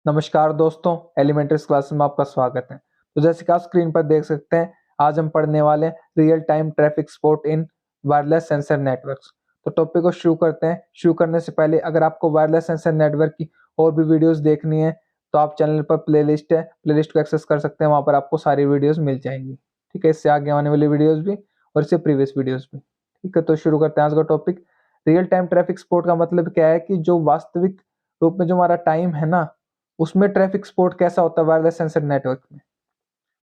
नमस्कार दोस्तों, एलिमेंट्रीज क्लास में आपका स्वागत है। तो जैसे कि आप स्क्रीन पर देख सकते हैं, आज हम पढ़ने वाले हैं real time traffic support in wireless sensor networks. तो टॉपिक को शुरू करते हैं। शुरू करने से पहले अगर आपको वायरलेस सेंसर नेटवर्क की और भी वीडियोस देखनी है तो आप चैनल पर प्लेलिस्ट है, प्लेलिस्ट को एक्सेस कर सकते हैं। वहां पर आपको सारी वीडियोस मिल जाएंगी। ठीक है, इससे आगे आने वाली वीडियोस भी और इससे प्रीवियस वीडियोस भी। ठीक है, तो शुरू करते हैं आज का topic. Real time traffic support का मतलब क्या है कि जो वास्तविक रूप में जो हमारा टाइम है ना, उसमें ट्रैफिक सपोर्ट कैसा होता है वायरलेस सेंसर नेटवर्क में,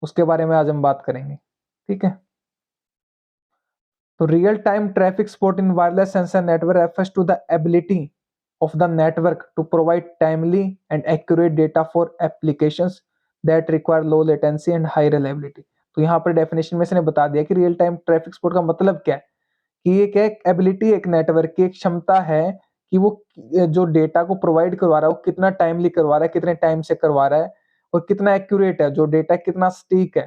उसके बारे में आज हम बात करेंगे। ठीक है, तो real time traffic support in wireless sensor network refers to the ability of the network to provide timely and accurate data for applications that require low latency and high reliability। तो यहाँ पर डेफिनेशन में इसने बता दिया कि real time traffic support का मतलब क्या है कि ये क्या एक एबिलिटी, एक नेटवर्क की एक क्षमता है कि वो जो डेटा को प्रोवाइड करवा रहा है वो कितना टाइमली करवा रहा है, कितने टाइम से करवा रहा है और कितना एक्यूरेट है, जो डेटा कितना सटीक है।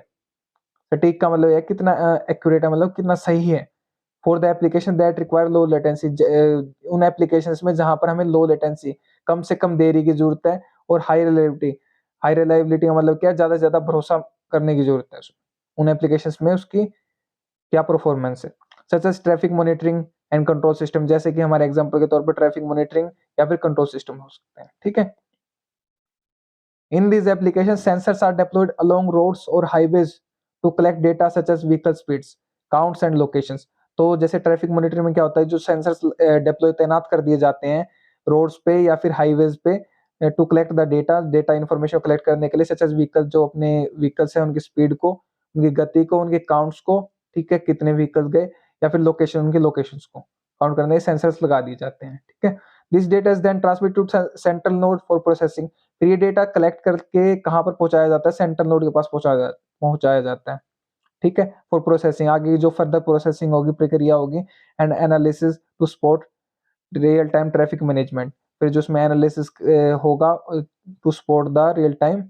सटीक का मतलब है कितना एक्यूरेट है, मतलब कितना सही है। For the application that require low latency, उन एप्लीकेशंस में जहां पर हमें लो लेटेंसी, कम से कम देरी की जरूरत है, और हाई रिलायबिलिटी। हाई रिलायबिलिटी का मतलब क्या है, ज्यादा से ज्यादा भरोसा करने की जरूरत है उसमें। उन एप्लीकेशंस में उसकी क्या परफॉर्मेंस है। Such as traffic monitoring and control system, जैसे कि हमारे एग्जांपल के तौर पर ट्रैफिक मॉनिटरिंग या फिर कंट्रोल सिस्टम हो सकते हैं। ठीक है, इन these applications sensors are deployed along roads or highways to collect data such as vehicle speeds, counts and locations। तो जैसे ट्रैफिक मॉनिटरिंग में क्या होता है, जो सेंसर्स डिप्लॉय तैनात कर दिए जाते हैं रोड्स पे या फिर हाईवेज पे to collect the data information collect करने के लिए, सच एज व्हीकल, जो अपने व्हीकल्स है उनकी स्पीड को, उनकी गति को, उनके काउंट्स को, ठीक है, कितने व्हीकल गए, या फिर लोकेशन, उनकी लोकेशंस को काउंट करने के सेंसर्स लगा दिए जाते हैं। ठीक है, this data is then transmit to central node for processing. फिर ये डेटा कलेक्ट करके कहाँ पर पहुंचाया जाता है, सेंट्रल नोड के पास पहुंचाया जाता है। ठीक है, फॉर प्रोसेसिंग, आगे जो फर्दर प्रोसेसिंग होगी, प्रक्रिया होगी, and analysis to support real time traffic management. फिर जो उसमें एनालिसिस होगा to support the real time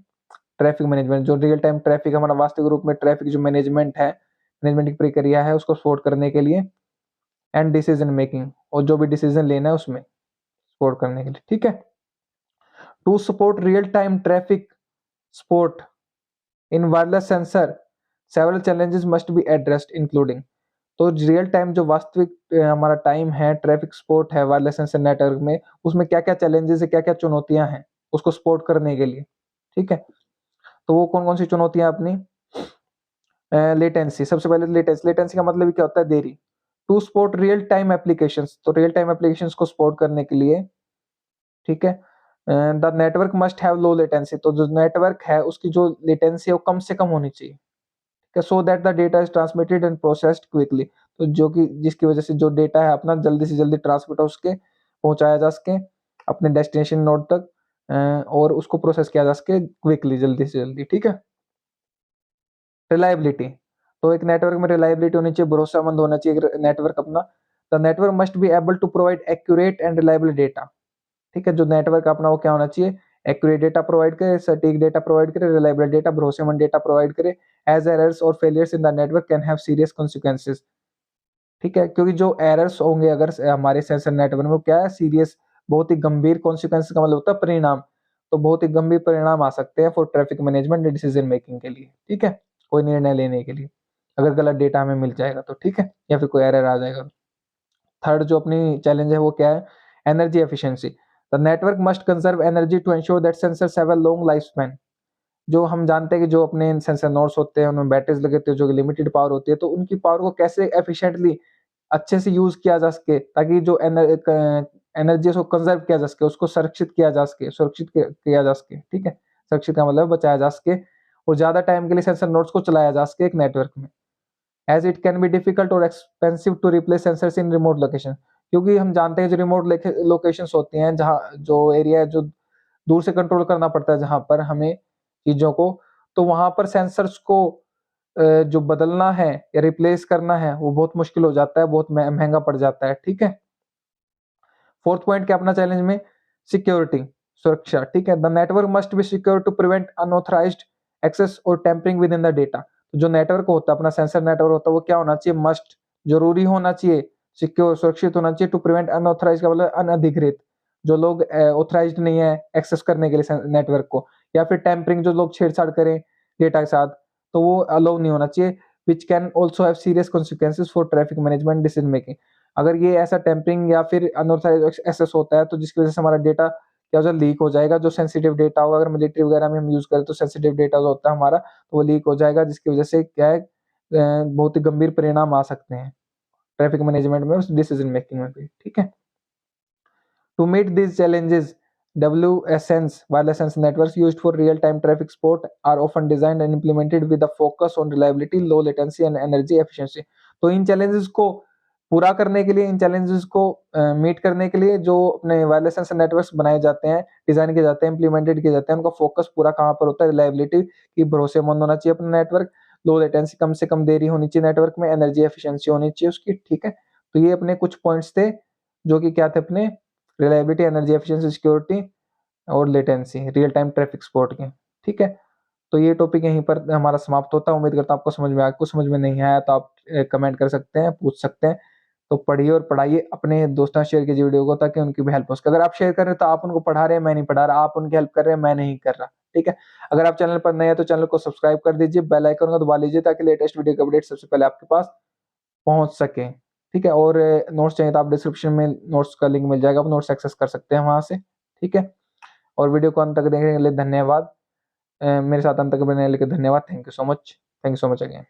traffic management, जो रियल टाइम ट्रैफिक हमारा वास्तविक रूप में ट्रैफिक जो मैनेजमेंट है, मैनेजमेंट की प्रक्रिया है, उसको सपोर्ट करने के लिए, एंड डिसीजन मेकिंग, और जो भी डिसीजन लेना है उसमें सपोर्ट करने के लिए। ठीक है, to support real-time traffic support in wireless sensor, several challenges must be addressed including। तो रियल टाइम जो वास्तविक हमारा टाइम है, ट्रैफिक सपोर्ट है वायरलेस सेंसर नेटवर्क में, उसमें क्या क्या चैलेंजेस है, क्या क्या चुनौतियां हैं उसको सपोर्ट करने के लिए। ठीक है, तो वो कौन कौन सी चुनौतियां अपनी। लेटेंसी, सबसे पहले लेटेंसी। लेटेंसी का मतलब क्या होता है, देरी। To support real time applications, तो रियल टाइम एप्लीकेशंस को सपोर्ट करने के लिए, ठीक है, the network must have low latency, तो जो नेटवर्क है उसकी जो लेटेंसी है वो कम से कम होनी चाहिए, ठीक है, so that the data is transmitted and processed quickly. तो जो कि जिसकी वजह से जो डेटा है अपना जल्दी से जल्दी ट्रांसमिट हो सके, पहुंचाया जा सके अपने डेस्टिनेशन नोड तक, और उसको प्रोसेस किया जा सके क्विकली, जल्दी से जल्दी। ठीक है, रिलायबिलिटी, तो एक नेटवर्क में रिलायबिलिटी होनी चाहिए, भरोसेमंद होना चाहिए नेटवर्क अपना। The network must be able to provide accurate and reliable data. ठीक है, जो नेटवर्क अपना वो क्या होना चाहिए, एक्यूरेट डेटा प्रोवाइड करे, सटीक डेटा प्रोवाइड करे, रिलायबल डेटा, भरोसेमंद डेटा प्रोवाइड करे, एज एरर्स और failures in the network can have serious consequences. ठीक है, क्योंकि जो एरर्स होंगे अगर हमारे सेंसर नेटवर्क में, वो क्या है, सीरियस, बहुत ही गंभीर, कॉन्सिक्वेंस का मतलब होता है परिणाम, तो बहुत ही गंभीर परिणाम आ सकते हैं for traffic management decision making के लिए। ठीक है, कोई निर्णय लेने के लिए अगर गलत डेटा हमें मिल जाएगा तो, ठीक है, या फिर कोई एरर आ जाएगा। थर्ड जो अपनी चैलेंज है वो क्या है, energy efficiency. The network must conserve energy to ensure that sensors have a long life span. जो हम जानते हैं कि जो अपने सेंसर नोड्स होते हैं उनमें बैटरीज लगे होते हैं जो कि लिमिटेड पावर होती है, तो उनकी पावर को कैसे एफिशिएंटली अच्छे से यूज किया जा सके, ताकि जो एनर्जी उसको कंजर्व किया जा सके, उसको संरक्षित किया जा सके, सुरक्षित किया जा सके। ठीक है, सुरक्षित का मतलब बचाया जा सके, और ज्यादा टाइम के लिए सेंसर नोड्स को चलाया जा सके एक नेटवर्क में, as it can be difficult और expensive to replace sensors in remote location. क्योंकि हम जानते हैं जो रिमोट लोकेशंस होती हैं, जहाँ जो एरिया है जो दूर से कंट्रोल करना पड़ता है, जहां पर हमें चीजों को, तो वहां पर सेंसर्स को जो बदलना है या रिप्लेस करना है वो बहुत मुश्किल हो जाता है, बहुत महंगा पड़ जाता है। ठीक है, फोर्थ पॉइंट क्या अपना चैलेंज में, सिक्योरिटी, सुरक्षा। ठीक है, the network must be secure to prevent unauthorized access और tampering within the data. जो नेटवर्क होता है अपना सेंसर नेटवर्क होता है वो क्या होना चाहिए, मस्ट, जरूरी होना चाहिए, सिक्योर, सुरक्षित होना चाहिए, टू प्रिवेंट अनऑथराइज का मतलब अनअधिकृत, जो लोग ऑथराइज्ड नहीं है एक्सेस करने के लिए नेटवर्क को, या फिर टेम्परिंग जो लोग छेड़छाड़ करें डेटा के साथ, तो वो अलाउ नहीं होना चाहिए। Which can also have serious consequences for traffic management decision making. अगर ये ऐसा टेम्परिंग या फिर अनऑथराइज्ड एक्सेस होता है तो जिसकी वजह से हमारा डेटा क्या हो जाए, लीक हो जाएगा। जो सेंसिटिव डेटा होगा, अगर मिलिट्री वगैरह में हम यूज करें तो सेंसिटिव डेटा जो होता है हमारा, तो वो लीक हो जाएगा, जिसकी वजह से क्या है, बहुत ही गंभीर परिणाम आ सकते हैं ट्रैफिक मैनेजमेंट में और डिसीजन मेकिंग में भी। ठीक है, to meet these challenges, WSNs, wireless sensor networks used for real-time traffic support, are often designed and implemented with a focus on reliability, low latency and energy efficiency। तो इन challenges को पूरा करने के लिए, इन challenges को मीट करने के लिए जो अपने वायरलेस सेंसर नेटवर्क्स बनाए जाते हैं, डिजाइन किए जाते हैं, इंप्लीमेंटेड किए जाते हैं, उनका फोकस पूरा कहाँ पर होता है, रिलायबिलिटी की, भरोसेमंद होना चाहिए अपना नेटवर्क, लो लेटेंसी, कम से कम देरी होनी चाहिए नेटवर्क में, एनर्जी एफिशिएंसी होनी चाहिए उसकी। ठीक है, तो ये अपने कुछ पॉइंट्स थे जो कि क्या थे अपने, रिलायबिलिटी, एनर्जी एफिशिएंसी, सिक्योरिटी और latency, real time traffic support के। ठीक है, तो ये टॉपिक यहीं पर हमारा समाप्त होता है। उम्मीद करता हूँ आपको समझ में आया। कुछ समझ में नहीं आया तो आप कमेंट कर सकते हैं, पूछ सकते हैं। तो पढ़िए और पढ़ाइए, अपने दोस्तों शेयर कीजिए वीडियो को, ताकि उनकी भी हेल्प हो सके। अगर आप शेयर कर रहे हैं तो आप उनको पढ़ा रहे हैं, मैं नहीं पढ़ा रहा, आप उनकी हेल्प कर रहे हैं, मैं नहीं कर रहा। ठीक है, अगर आप चैनल पर नए हैं तो चैनल को सब्सक्राइब कर दीजिए, बेल आइकन को दबा लीजिए, ताकि लेटेस्ट वीडियो का अपडेट सबसे पहले आपके पास पहुंच सके। ठीक है, और नोट्स चाहिए तो आप डिस्क्रिप्शन में नोट्स का लिंक मिल जाएगा, आप नोट्स एक्सेस कर सकते हैं वहां से। ठीक है, और वीडियो को अंत तक देखने के लिए धन्यवाद। मेरे साथ अंत तक बने के लिए धन्यवाद। Thank you so much, thank you so much again.